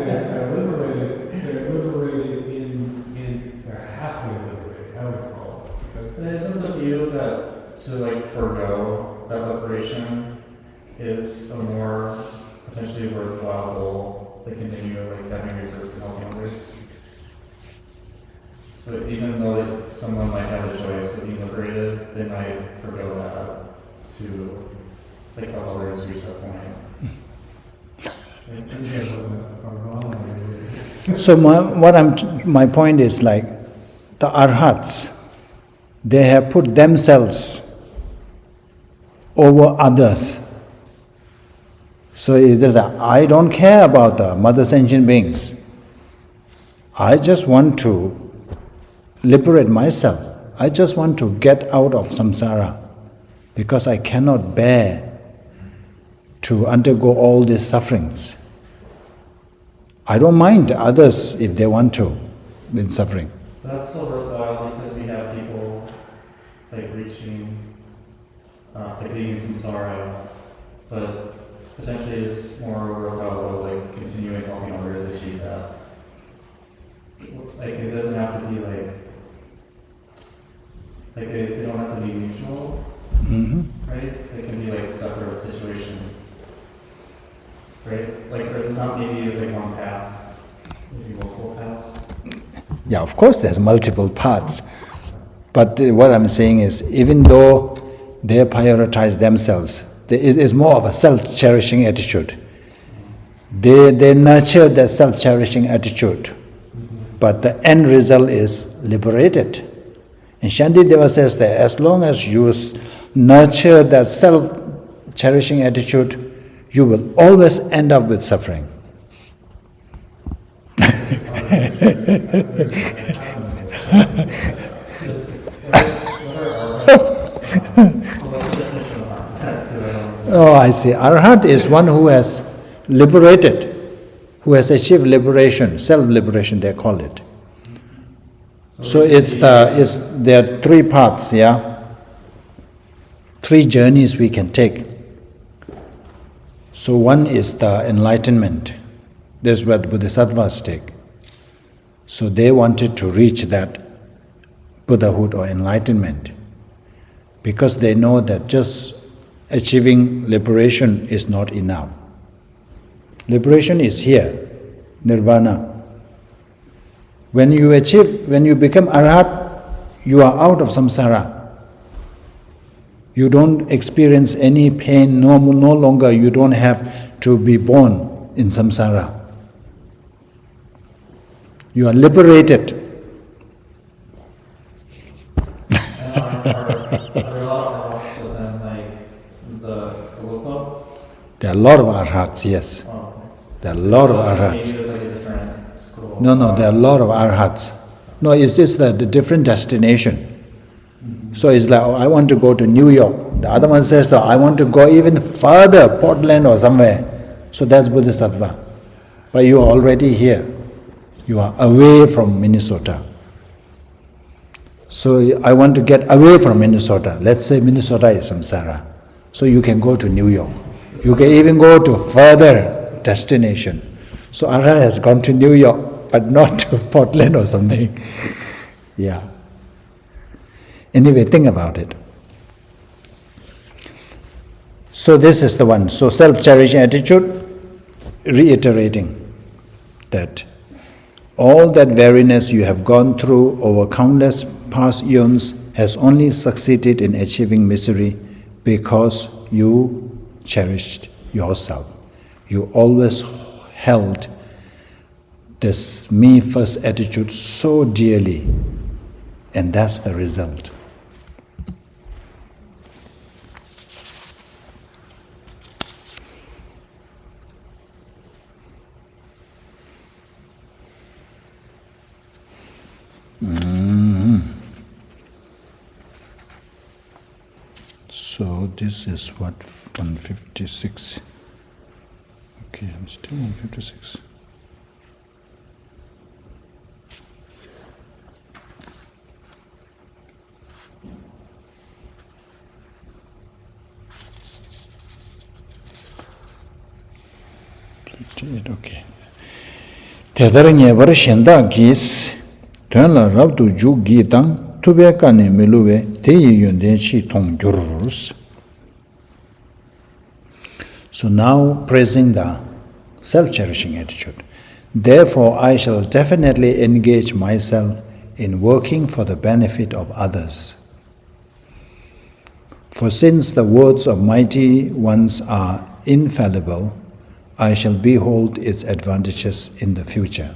They're liberated in they're halfway liberated, I would call it. But isn't the view that to forego that liberation is a more potentially worthwhile goal to continue having rebirths and helping others? So even though someone might have a choice of being liberated, they might forego that to help others reach that point. So my point is the arhats, they have put themselves over others. So it is I don't care about the mother sentient beings. I just want to liberate myself. I just want to get out of samsara because I cannot bear to undergo all these sufferings. I don't mind others if they want to in suffering. That's so worthwhile because we have people like reaching, like being in samsara, but potentially it's more worthwhile like continuing helping others achieve that. Like it doesn't have to be like they don't have to be mutual, right? They can be like separate situations, right? Like there's not maybe like one path, maybe multiple paths. Yeah, of course there's multiple paths. But what I'm saying is, even though they prioritize themselves, it is more of a self-cherishing attitude. They nurture that self-cherishing attitude, but the end result is liberated. And Shantideva says that as long as you nurture that self-cherishing attitude, you will always end up with suffering. Oh, I see. Arhat is one who has liberated, who has achieved liberation, self-liberation they call it. So there are three paths, yeah? 3 journeys we can take. So one is the enlightenment. That's what Bodhisattvas take. So they wanted to reach that Buddhahood or enlightenment because they know that just achieving liberation is not enough. Liberation is here, nirvana. When you become arhat, you are out of samsara. You don't experience any pain, no longer you don't have to be born in samsara. You are liberated. Are there a lot of arhats within like the Drupa? There are a lot of arhats, yes. Oh, okay. There are a lot of So arhats. maybe it's like a different school. No, there are a lot of arhats. No, it's the different destination. So it's like, I want to go to New York. The other one says, I want to go even further, Portland or somewhere. So that's Bodhisattva. But you are already here. You are away from Minnesota. So I want to get away from Minnesota. Let's say Minnesota is samsara. So you can go to New York. You can even go to further destination. So Arhat has gone to New York, but not to Portland or something. Yeah. Anyway, think about it. So this is the one. So self-cherishing attitude, reiterating that all that weariness you have gone through over countless past eons has only succeeded in achieving misery because you cherished yourself. You always held this me-first attitude so dearly, and that's the result. So this is what, 156. Okay, I'm still 156. Okay. Tedarange varashenda gis tuanla rabdu ju gitang tubekane meluwe teyi yonden chi tong gyurus. So now praising the self-cherishing attitude. Therefore, I shall definitely engage myself in working for the benefit of others. For since the words of mighty ones are infallible, I shall behold its advantages in the future.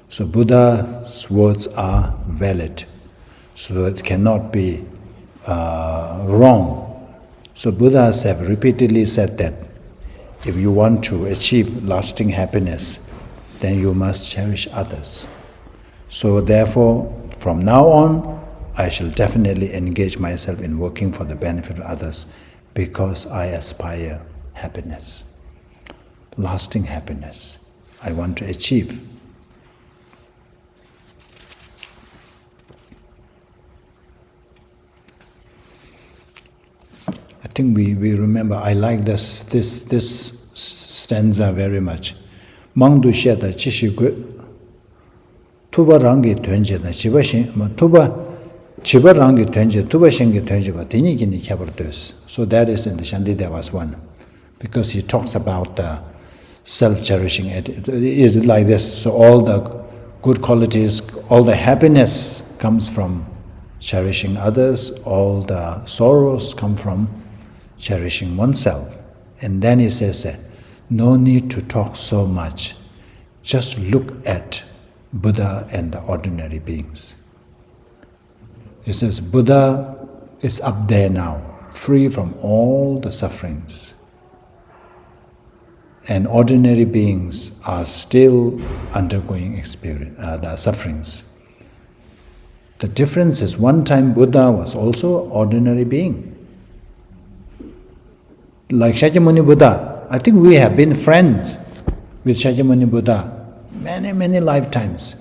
So Buddha's words are valid. So it cannot be wrong. So Buddhas have repeatedly said that if you want to achieve lasting happiness, then you must cherish others. So therefore, from now on, I shall definitely engage myself in working for the benefit of others because I aspire happiness, lasting happiness. I want to achieve. I think we remember, I like this stanza very much. Mangdu sheta chishigwe tuba rangi tuenje na chiba rangi tuenje, tuba shingi tuenje ba tini gini kyabardos. So that is in the Shantideva's one. Because he talks about self-cherishing. It is like this. So all the good qualities, all the happiness comes from cherishing others, all the sorrows come from cherishing oneself. And then he says, no need to talk so much. Just look at Buddha and the ordinary beings. He says, Buddha is up there now, free from all the sufferings. And ordinary beings are still undergoing the sufferings. The difference is, one time Buddha was also an ordinary being. Like Shakyamuni Buddha, I think we have been friends with Shakyamuni Buddha many lifetimes.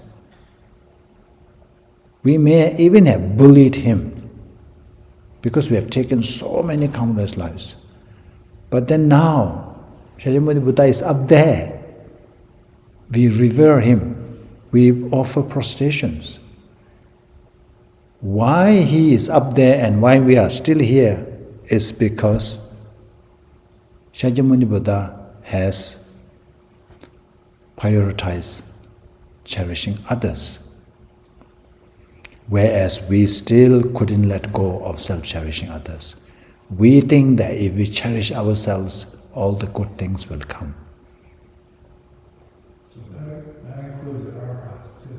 We may even have bullied him because we have taken so many countless lives. But then now, Shakyamuni Buddha is up there. We revere him. We offer prostrations. Why he is up there and why we are still here is because Shakyamuni Buddha has prioritized cherishing others, whereas we still couldn't let go of self-cherishing others. We think that if we cherish ourselves, all the good things will come. So that includes arhats too.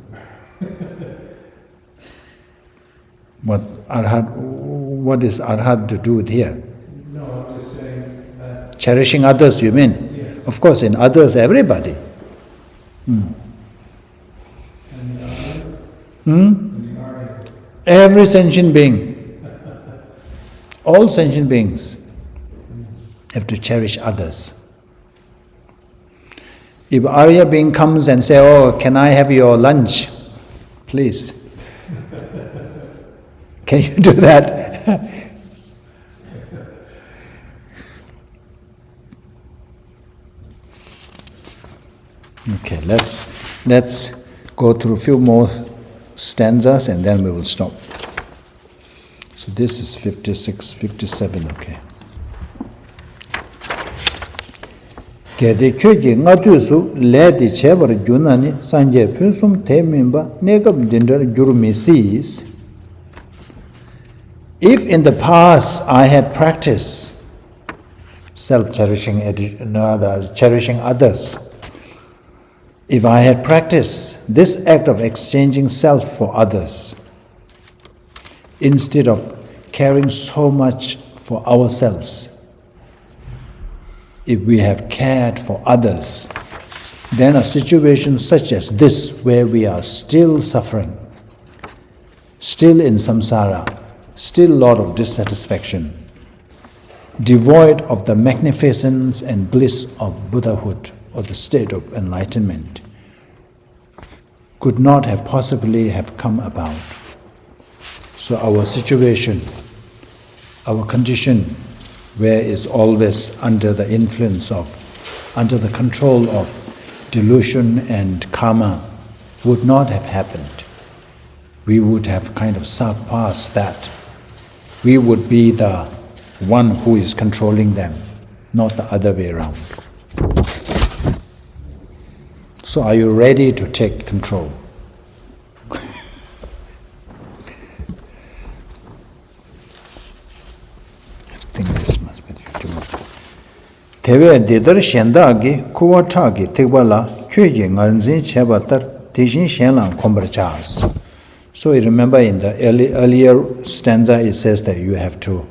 What is arhat to do with here? No, I'm just saying that. Cherishing others, you mean? Yes. Of course, in others, everybody. And the others? And the Aryas. Every sentient being. All sentient beings have to cherish others. If Arya being comes and says, oh, can I have your lunch? Please. Can you do that? Okay, let's go through a few more stanzas and then we will stop. So this is 56, 57, okay. Kedi kyöki ngatu su ledi chebar junani sanje pyusum temimba negab dindar gyurmisis. If in the past I had practiced self-cherishing, cherishing others, if I had practiced this act of exchanging self for others, instead of caring so much for ourselves, if we have cared for others, then a situation such as this, where we are still suffering, still in samsara, still a lot of dissatisfaction, devoid of the magnificence and bliss of Buddhahood or the state of enlightenment, could not have possibly have come about. So our situation, our condition, where is always under the influence of, under the control of delusion and karma, would not have happened. We would have kind of surpassed that. We would be the one who is controlling them, not the other way around. So are you ready to take control? Tewe dedar shendagi kuwatagi tigbala kyuji nganzin chebatar tishin shenlang kombarchas. So you remember in the earlier stanza it says that you have to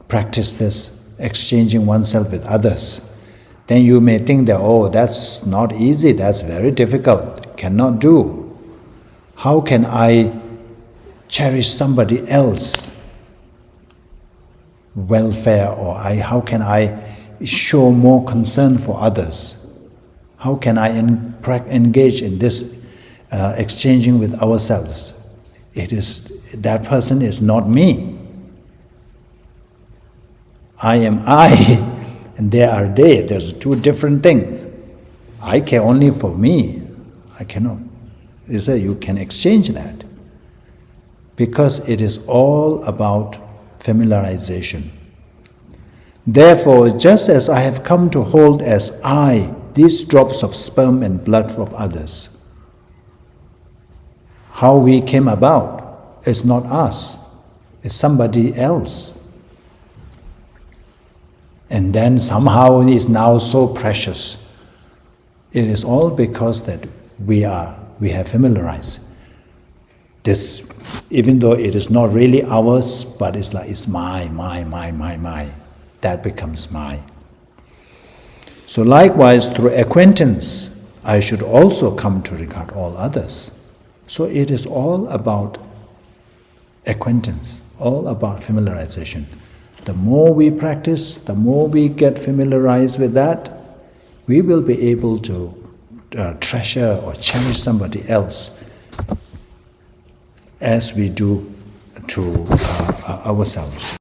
practice this, exchanging oneself with others. Then you may think that, oh, that's not easy, that's very difficult, cannot do. How can I cherish somebody else's welfare, or how can I show more concern for others? How can I engage in this exchanging with ourselves? That person is not me. I am I, and they are they. There's two different things. I care only for me. I cannot. You say you can exchange that, because it is all about familiarization. Therefore, just as I have come to hold as I these drops of sperm and blood of others, how we came about is not us, it's somebody else. And then somehow it is now so precious. It is all because that we have familiarized. This, even though it is not really ours, but it's like it's my. That becomes mine. So likewise, through acquaintance, I should also come to regard all others. So it is all about acquaintance, all about familiarization. The more we practice, the more we get familiarized with that, we will be able to treasure or cherish somebody else as we do to ourselves.